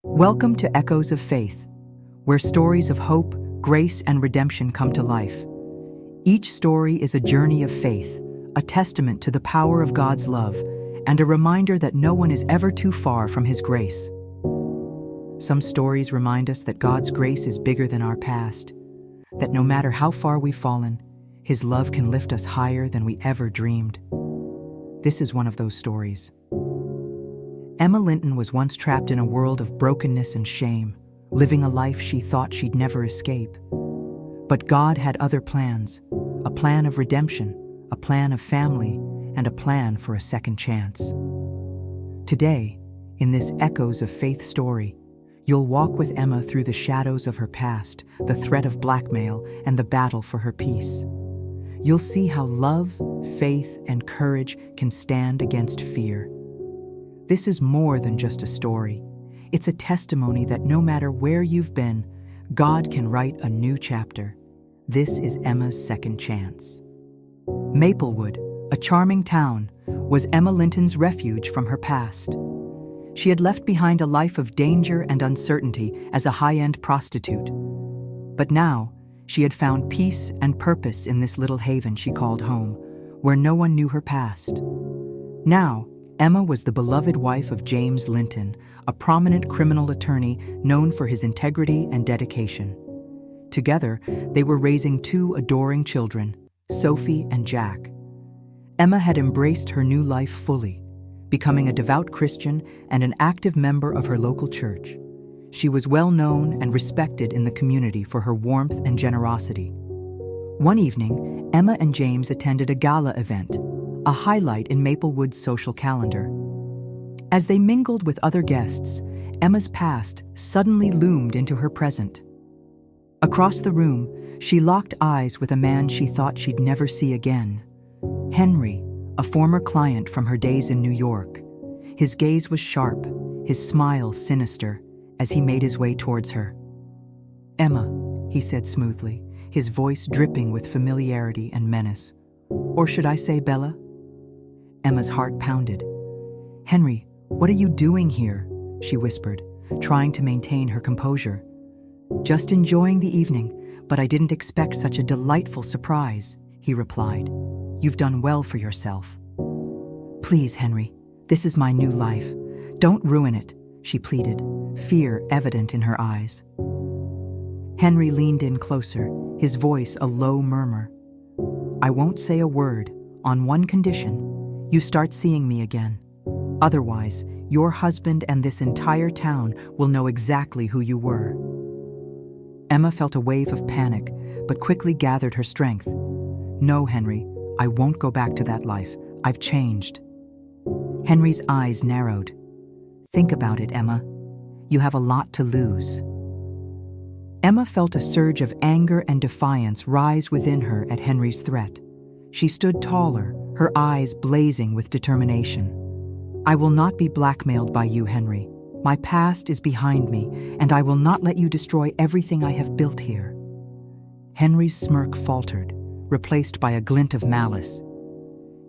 Welcome to Echoes of Faith, where stories of hope, grace, and redemption come to life. Each story is a journey of faith, a testament to the power of God's love, and a reminder that no one is ever too far from His grace. Some stories remind us that God's grace is bigger than our past, that no matter how far we've fallen, His love can lift us higher than we ever dreamed. This is one of those stories. Emma Linton was once trapped in a world of brokenness and shame, living a life she thought she'd never escape. But God had other plans, a plan of redemption, a plan of family, and a plan for a second chance. Today, in this Echoes of Faith story, you'll walk with Emma through the shadows of her past, the threat of blackmail, and the battle for her peace. You'll see how love, faith, and courage can stand against fear. This is more than just a story. It's a testimony that no matter where you've been, God can write a new chapter. This is Emma's second chance. Maplewood, a charming town, was Emma Linton's refuge from her past. She had left behind a life of danger and uncertainty as a high-end prostitute. But now, she had found peace and purpose in this little haven she called home, where no one knew her past. Now, Emma was the beloved wife of James Linton, a prominent criminal attorney known for his integrity and dedication. Together, they were raising two adoring children, Sophie and Jack. Emma had embraced her new life fully, becoming a devout Christian and an active member of her local church. She was well known and respected in the community for her warmth and generosity. One evening, Emma and James attended a gala event, a highlight in Maplewood's social calendar. As they mingled with other guests, Emma's past suddenly loomed into her present. Across the room, she locked eyes with a man she thought she'd never see again. Henry, a former client from her days in New York. His gaze was sharp, his smile sinister, as he made his way towards her. "Emma," he said smoothly, his voice dripping with familiarity and menace. "Or should I say Bella?" Emma's heart pounded. "Henry, what are you doing here?" she whispered, trying to maintain her composure. "Just enjoying the evening, but I didn't expect such a delightful surprise," he replied. "You've done well for yourself." "Please, Henry, this is my new life. Don't ruin it," she pleaded, fear evident in her eyes. Henry leaned in closer, his voice a low murmur. "I won't say a word, on one condition. You start seeing me again. Otherwise, your husband and this entire town will know exactly who you were." Emma felt a wave of panic, but quickly gathered her strength. "No, Henry, I won't go back to that life. I've changed." Henry's eyes narrowed. "Think about it, Emma. You have a lot to lose." Emma felt a surge of anger and defiance rise within her at Henry's threat. She stood taller, her eyes blazing with determination. "I will not be blackmailed by you, Henry. My past is behind me, and I will not let you destroy everything I have built here." Henry's smirk faltered, replaced by a glint of malice.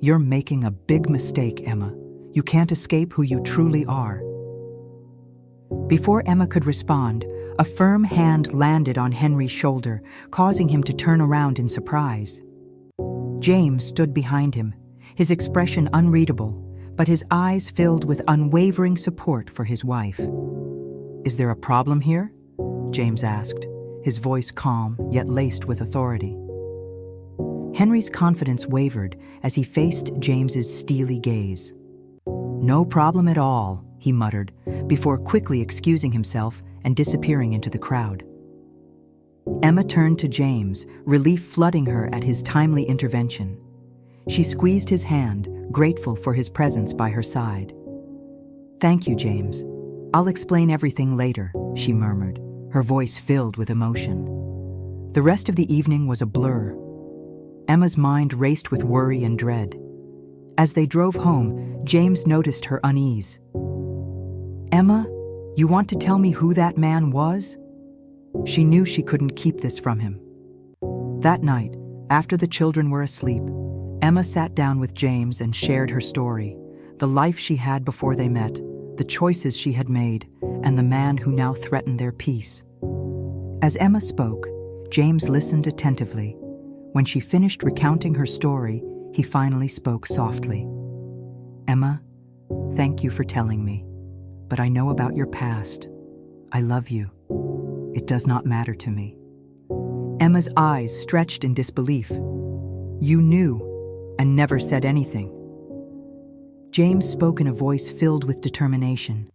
"You're making a big mistake, Emma. You can't escape who you truly are." Before Emma could respond, a firm hand landed on Henry's shoulder, causing him to turn around in surprise. James stood behind him, his expression unreadable, but his eyes filled with unwavering support for his wife. "Is there a problem here?" James asked, his voice calm yet laced with authority. Henry's confidence wavered as he faced James's steely gaze. "No problem at all," he muttered, before quickly excusing himself and disappearing into the crowd. Emma turned to James, relief flooding her at his timely intervention. She squeezed his hand, grateful for his presence by her side. "Thank you, James. I'll explain everything later," she murmured, her voice filled with emotion. The rest of the evening was a blur. Emma's mind raced with worry and dread. As they drove home, James noticed her unease. "Emma, you want to tell me who that man was?" She knew she couldn't keep this from him. That night, after the children were asleep, Emma sat down with James and shared her story, the life she had before they met, the choices she had made, and the man who now threatened their peace. As Emma spoke, James listened attentively. When she finished recounting her story, he finally spoke softly. "Emma, thank you for telling me, but I know about your past. I love you. It does not matter to me." Emma's eyes stretched in disbelief. "You knew and never said anything." James spoke in a voice filled with determination.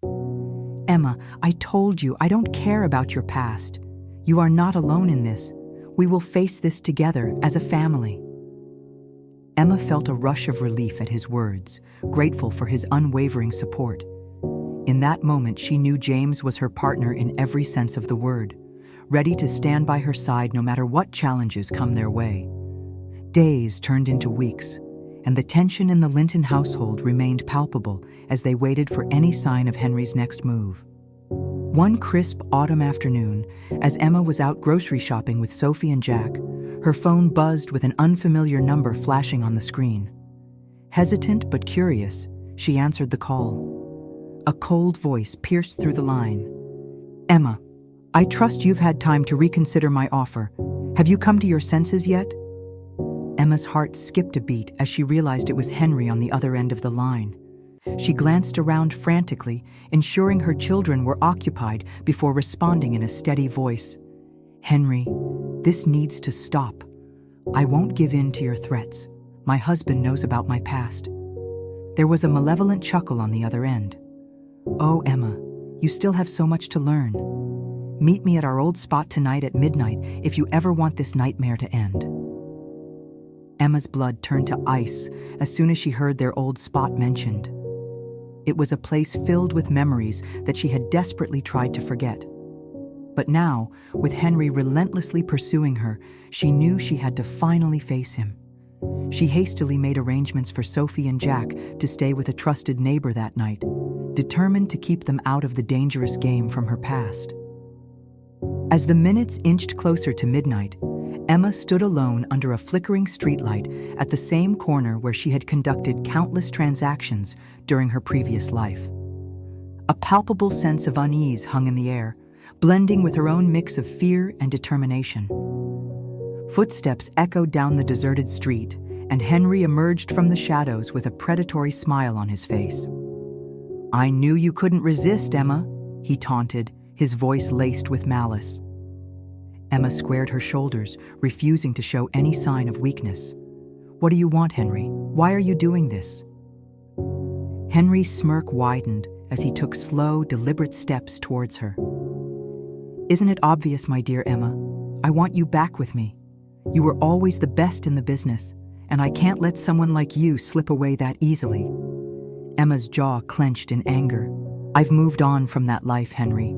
"Emma, I told you I don't care about your past. You are not alone in this. We will face this together as a family." Emma felt a rush of relief at his words, grateful for his unwavering support. In that moment, she knew James was her partner in every sense of the word, ready to stand by her side no matter what challenges come their way. Days turned into weeks, and the tension in the Linton household remained palpable as they waited for any sign of Henry's next move. One crisp autumn afternoon, as Emma was out grocery shopping with Sophie and Jack, her phone buzzed with an unfamiliar number flashing on the screen. Hesitant but curious, she answered the call. A cold voice pierced through the line. "Emma, I trust you've had time to reconsider my offer. Have you come to your senses yet?" Emma's heart skipped a beat as she realized it was Henry on the other end of the line. She glanced around frantically, ensuring her children were occupied before responding in a steady voice. "Henry, this needs to stop. I won't give in to your threats. My husband knows about my past." There was a malevolent chuckle on the other end. "Oh, Emma, you still have so much to learn. Meet me at our old spot tonight at midnight if you ever want this nightmare to end." Emma's blood turned to ice as soon as she heard their old spot mentioned. It was a place filled with memories that she had desperately tried to forget. But now, with Henry relentlessly pursuing her, she knew she had to finally face him. She hastily made arrangements for Sophie and Jack to stay with a trusted neighbor that night, determined to keep them out of the dangerous game from her past. As the minutes inched closer to midnight, Emma stood alone under a flickering streetlight at the same corner where she had conducted countless transactions during her previous life. A palpable sense of unease hung in the air, blending with her own mix of fear and determination. Footsteps echoed down the deserted street, and Henry emerged from the shadows with a predatory smile on his face. "I knew you couldn't resist, Emma," he taunted, his voice laced with malice. Emma squared her shoulders, refusing to show any sign of weakness. "What do you want, Henry? Why are you doing this?" Henry's smirk widened as he took slow, deliberate steps towards her. "Isn't it obvious, my dear Emma? I want you back with me. You were always the best in the business, and I can't let someone like you slip away that easily." Emma's jaw clenched in anger. "I've moved on from that life, Henry.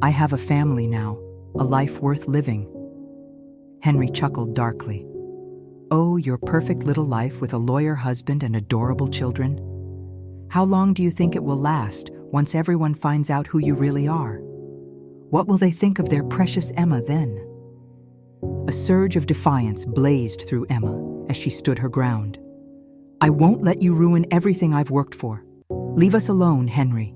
I have a family now, a life worth living." Henry chuckled darkly. "Oh, your perfect little life with a lawyer husband and adorable children? How long do you think it will last once everyone finds out who you really are? What will they think of their precious Emma then?" A surge of defiance blazed through Emma as she stood her ground. "I won't let you ruin everything I've worked for. Leave us alone, Henry."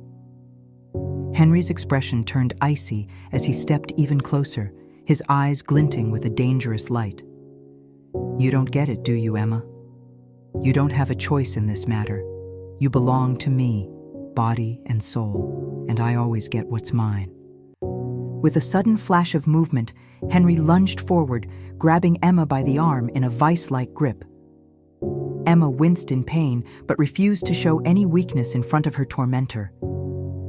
Henry's expression turned icy as he stepped even closer, his eyes glinting with a dangerous light. "You don't get it, do you, Emma? You don't have a choice in this matter. You belong to me, body and soul, and I always get what's mine." With a sudden flash of movement, Henry lunged forward, grabbing Emma by the arm in a vice-like grip. Emma winced in pain, but refused to show any weakness in front of her tormentor.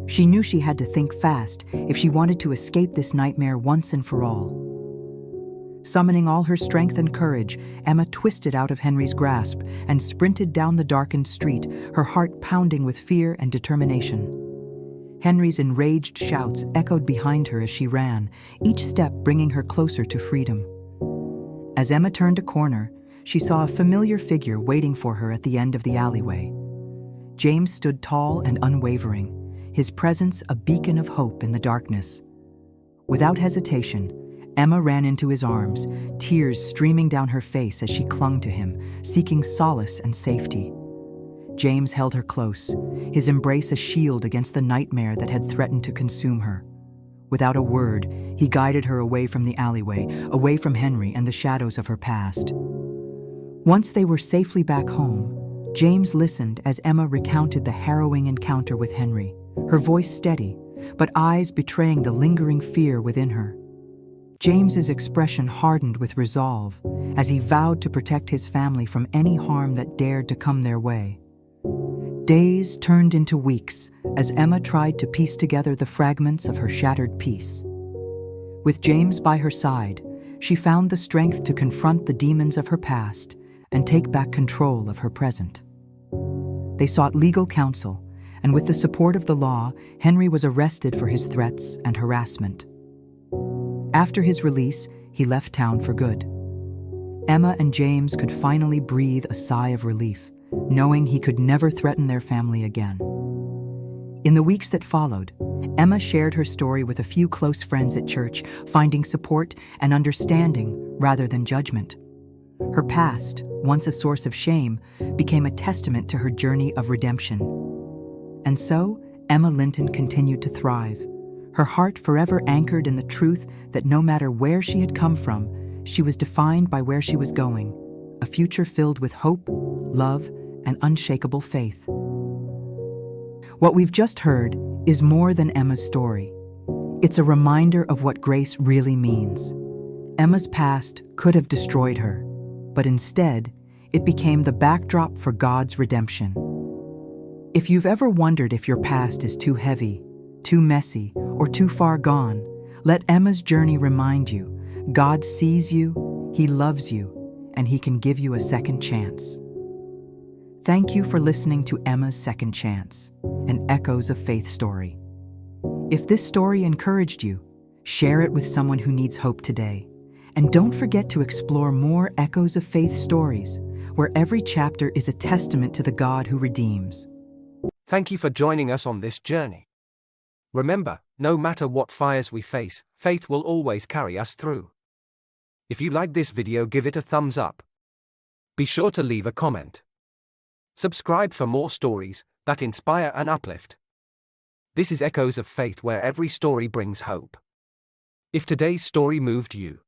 She knew she had to think fast if she wanted to escape this nightmare once and for all. Summoning all her strength and courage, Emma twisted out of Henry's grasp and sprinted down the darkened street, her heart pounding with fear and determination. Henry's enraged shouts echoed behind her as she ran, each step bringing her closer to freedom. As Emma turned a corner, she saw a familiar figure waiting for her at the end of the alleyway. James stood tall and unwavering, his presence a beacon of hope in the darkness. Without hesitation, Emma ran into his arms, tears streaming down her face as she clung to him, seeking solace and safety. James held her close, his embrace a shield against the nightmare that had threatened to consume her. Without a word, he guided her away from the alleyway, away from Henry and the shadows of her past. Once they were safely back home, James listened as Emma recounted the harrowing encounter with Henry, her voice steady, but eyes betraying the lingering fear within her. James's expression hardened with resolve as he vowed to protect his family from any harm that dared to come their way. Days turned into weeks as Emma tried to piece together the fragments of her shattered peace. With James by her side, she found the strength to confront the demons of her past and take back control of her present. They sought legal counsel, and with the support of the law, Henry was arrested for his threats and harassment. After his release, he left town for good. Emma and James could finally breathe a sigh of relief, knowing he could never threaten their family again. In the weeks that followed, Emma shared her story with a few close friends at church, finding support and understanding rather than judgment. Her past, once a source of shame, became a testament to her journey of redemption. And so, Emma Linton continued to thrive, her heart forever anchored in the truth that no matter where she had come from, she was defined by where she was going, a future filled with hope, love, and unshakable faith. What we've just heard is more than Emma's story. It's a reminder of what grace really means. Emma's past could have destroyed her, but instead, it became the backdrop for God's redemption. If you've ever wondered if your past is too heavy, too messy, or too far gone, let Emma's journey remind you, God sees you, He loves you, and He can give you a second chance. Thank you for listening to Emma's Second Chance, an Echoes of Faith story. If this story encouraged you, share it with someone who needs hope today. And don't forget to explore more Echoes of Faith stories, where every chapter is a testament to the God who redeems. Thank you for joining us on this journey. Remember, no matter what fires we face, faith will always carry us through. If you like this video, give it a thumbs up. Be sure to leave a comment. Subscribe for more stories that inspire and uplift. This is Echoes of Faith, where every story brings hope. If today's story moved you,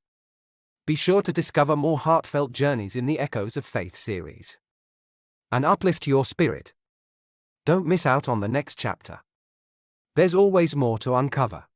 be sure to discover more heartfelt journeys in the Echoes of Faith series and uplift your spirit. Don't miss out on the next chapter. There's always more to uncover.